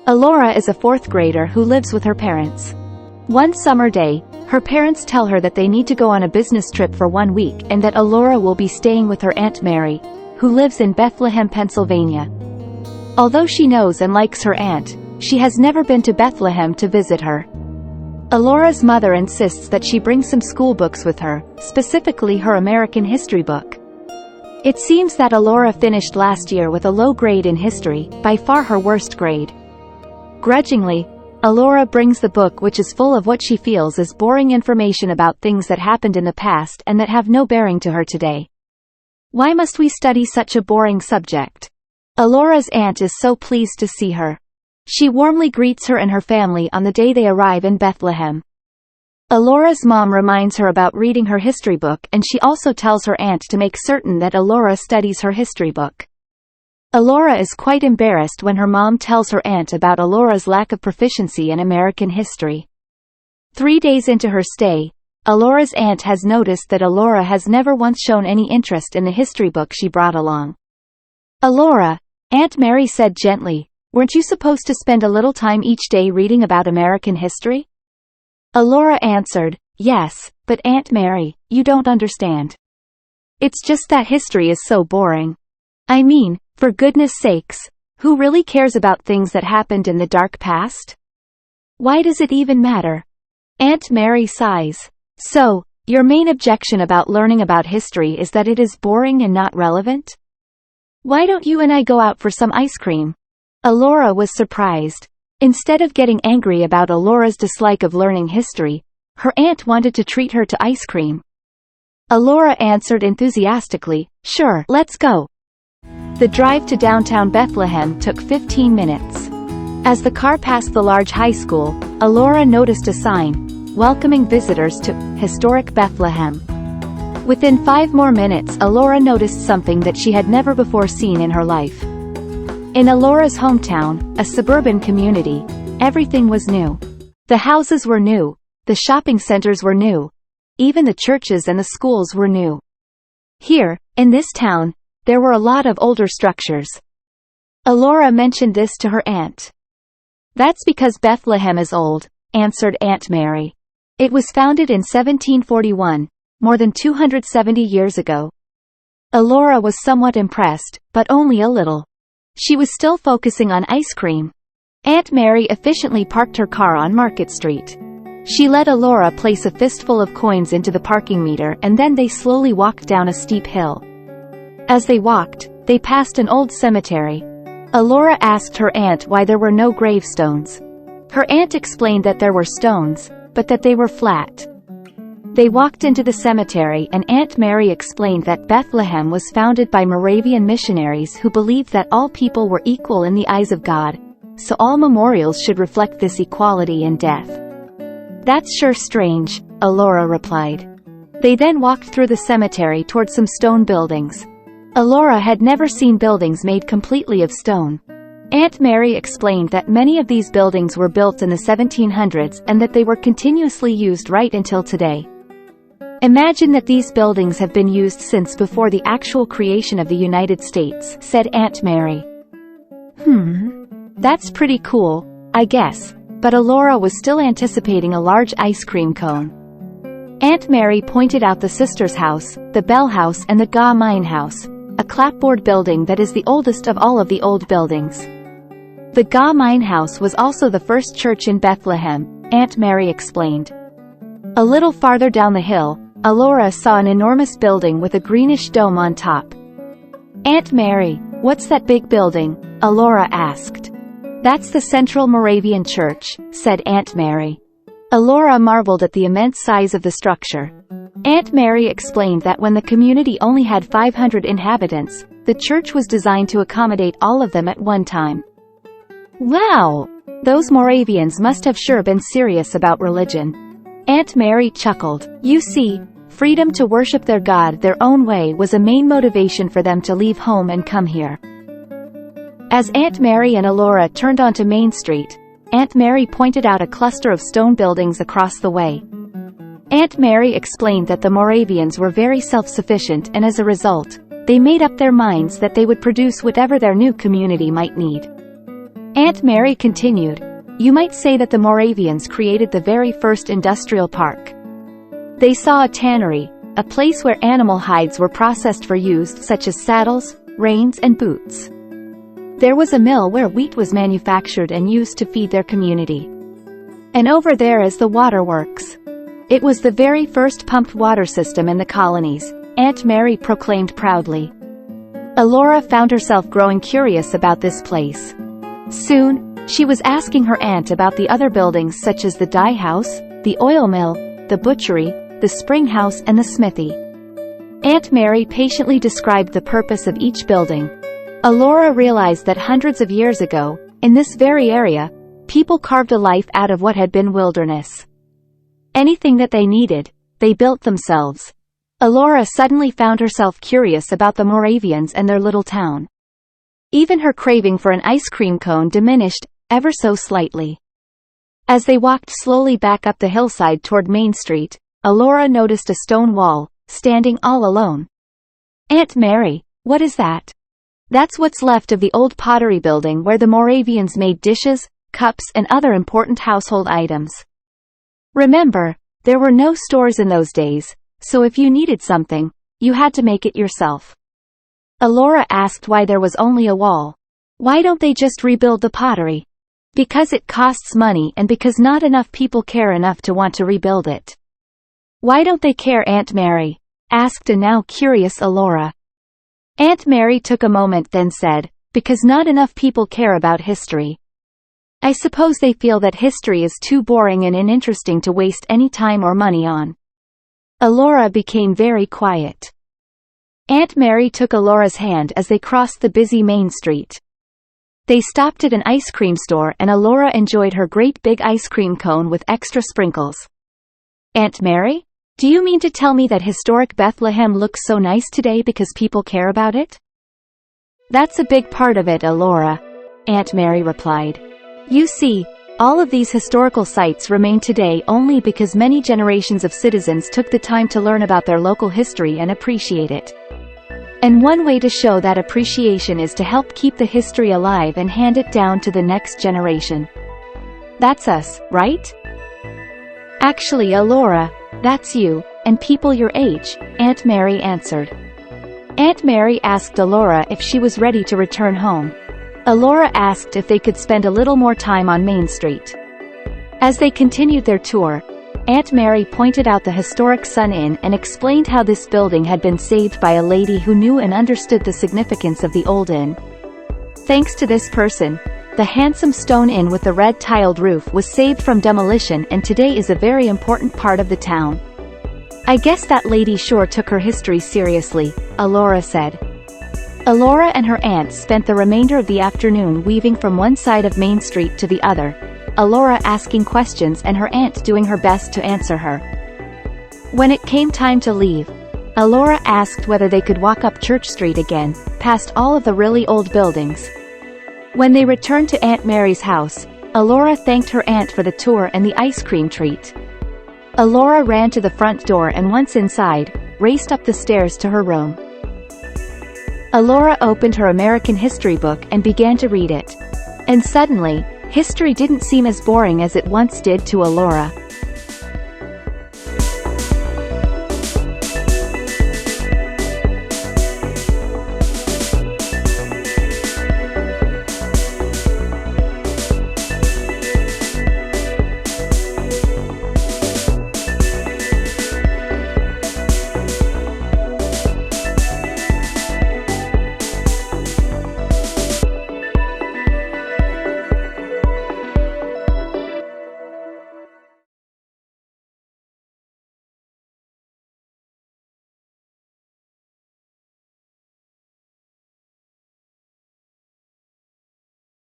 Elora is a fourth grader who lives with her parents. One summer day, her parents tell her that they need to go on a business trip for 1 week and that Elora will be staying with her Aunt Mary, who lives in Bethlehem, Pennsylvania. Although she knows and likes her aunt, she has never been to Bethlehem to visit her. Elora's mother insists that she bring some school books with her, specifically her American history book. It seems that Elora finished last year with a low grade in history, by far her worst grade. Grudgingly, Elora brings the book, which is full of what she feels is boring information about things that happened in the past and that have no bearing to her today. Why must we study such a boring subject? Elora's aunt is so pleased to see her. She warmly greets her and her family on the day they arrive in Bethlehem. Elora's mom reminds her about reading her history book, and she also tells her aunt to make certain that Elora studies her history book. Elora is quite embarrassed when her mom tells her aunt about Elora's lack of proficiency in American history. 3 days into her stay, Elora's aunt has noticed that Elora has never once shown any interest in the history book she brought along. "Elora," Aunt Mary said gently, "weren't you supposed to spend a little time each day reading about American history?" Elora answered, "Yes, but Aunt Mary, you don't understand. It's just that history is so boring. I mean, for goodness sakes, who really cares about things that happened in the dark past? Why does it even matter?" Aunt Mary sighs. "So, your main objection about learning about history is that it is boring and not relevant? Why don't you and I go out for some ice cream?" Elora was surprised. Instead of getting angry about Elora's dislike of learning history, her aunt wanted to treat her to ice cream. Elora answered enthusiastically, "Sure, let's go." The drive to downtown Bethlehem took 15 minutes. As the car passed the large high school, Elora noticed a sign, welcoming visitors to Historic Bethlehem. Within 5 more minutes, Elora noticed something that she had never before seen in her life. In Elora's hometown, a suburban community, everything was new. The houses were new, the shopping centers were new, even the churches and the schools were new. Here, in this town, there were a lot of older structures. Elora mentioned this to her aunt. "That's because Bethlehem is old," answered Aunt Mary. "It was founded in 1741, more than 270 years ago." Elora was somewhat impressed, but only a little. She was still focusing on ice cream. Aunt Mary efficiently parked her car on Market Street. She let Elora place a fistful of coins into the parking meter, and then they slowly walked down a steep hill. As they walked, they passed an old cemetery. Elora asked her aunt why there were no gravestones. Her aunt explained that there were stones, but that they were flat. They walked into the cemetery, and Aunt Mary explained that Bethlehem was founded by Moravian missionaries who believed that all people were equal in the eyes of God, so all memorials should reflect this equality in death. "That's sure strange," Elora replied. They then walked through the cemetery toward some stone buildings. Elora had never seen buildings made completely of stone. Aunt Mary explained that many of these buildings were built in the 1700s and that they were continuously used right until today. "Imagine that these buildings have been used since before the actual creation of the United States," said Aunt Mary. That's pretty cool, I guess," but Elora was still anticipating a large ice cream cone. Aunt Mary pointed out the Sisters' House, the Bell House and the Ga Mine House, a clapboard building that is the oldest of all of the old buildings. The Ga Mine House was also the first church in Bethlehem, Aunt Mary explained. A little farther down the hill, Elora saw an enormous building with a greenish dome on top. "Aunt Mary, what's that big building?" Elora asked. "That's the Central Moravian Church," said Aunt Mary. Elora marveled at the immense size of the structure. Aunt Mary explained that when the community only had 500 inhabitants, the church was designed to accommodate all of them at one time. "Wow! Those Moravians must have sure been serious about religion." Aunt Mary chuckled. "You see, freedom to worship their God their own way was a main motivation for them to leave home and come here." As Aunt Mary and Elora turned onto Main Street, Aunt Mary pointed out a cluster of stone buildings across the way. Aunt Mary explained that the Moravians were very self-sufficient, and as a result, they made up their minds that they would produce whatever their new community might need. Aunt Mary continued, "You might say that the Moravians created the very first industrial park. They saw a tannery, a place where animal hides were processed for use such as saddles, reins and boots. There was a mill where wheat was manufactured and used to feed their community. And over there is the waterworks. It was the very first pumped water system in the colonies," Aunt Mary proclaimed proudly. Elora found herself growing curious about this place. Soon, she was asking her aunt about the other buildings such as the dye house, the oil mill, the butchery, the spring house and the smithy. Aunt Mary patiently described the purpose of each building. Elora realized that hundreds of years ago, in this very area, people carved a life out of what had been wilderness. Anything that they needed, they built themselves. Elora suddenly found herself curious about the Moravians and their little town. Even her craving for an ice cream cone diminished, ever so slightly. As they walked slowly back up the hillside toward Main Street, Elora noticed a stone wall, standing all alone. "Aunt Mary, what is that?" "That's what's left of the old pottery building where the Moravians made dishes, cups and other important household items. Remember, there were no stores in those days, so if you needed something, you had to make it yourself." Elora asked why there was only a wall. "Why don't they just rebuild the pottery?" "Because it costs money and because not enough people care enough to want to rebuild it." "Why don't they care, Aunt Mary?" asked a now curious Elora. Aunt Mary took a moment then said, "Because not enough people care about history. I suppose they feel that history is too boring and uninteresting to waste any time or money on." Elora became very quiet. Aunt Mary took Elora's hand as they crossed the busy Main Street. They stopped at an ice cream store and Elora enjoyed her great big ice cream cone with extra sprinkles. "Aunt Mary? Do you mean to tell me that historic Bethlehem looks so nice today because people care about it?" "That's a big part of it, Elora," Aunt Mary replied. "You see, all of these historical sites remain today only because many generations of citizens took the time to learn about their local history and appreciate it. And one way to show that appreciation is to help keep the history alive and hand it down to the next generation. That's us, right?" "Actually, Elora, that's you, and people your age," Aunt Mary answered. Aunt Mary asked Elora if she was ready to return home. Elora asked if they could spend a little more time on Main Street. As they continued their tour, Aunt Mary pointed out the historic Sun Inn and explained how this building had been saved by a lady who knew and understood the significance of the old inn. Thanks to this person, the handsome stone inn with the red-tiled roof was saved from demolition and today is a very important part of the town. "I guess that lady sure took her history seriously," Elora said. Elora and her aunt spent the remainder of the afternoon weaving from one side of Main Street to the other, Elora asking questions and her aunt doing her best to answer her. When it came time to leave, Elora asked whether they could walk up Church Street again, past all of the really old buildings. When they returned to Aunt Mary's house, Elora thanked her aunt for the tour and the ice cream treat. Elora ran to the front door and once inside, raced up the stairs to her room. Elora opened her American history book and began to read it. And suddenly, history didn't seem as boring as it once did to Elora.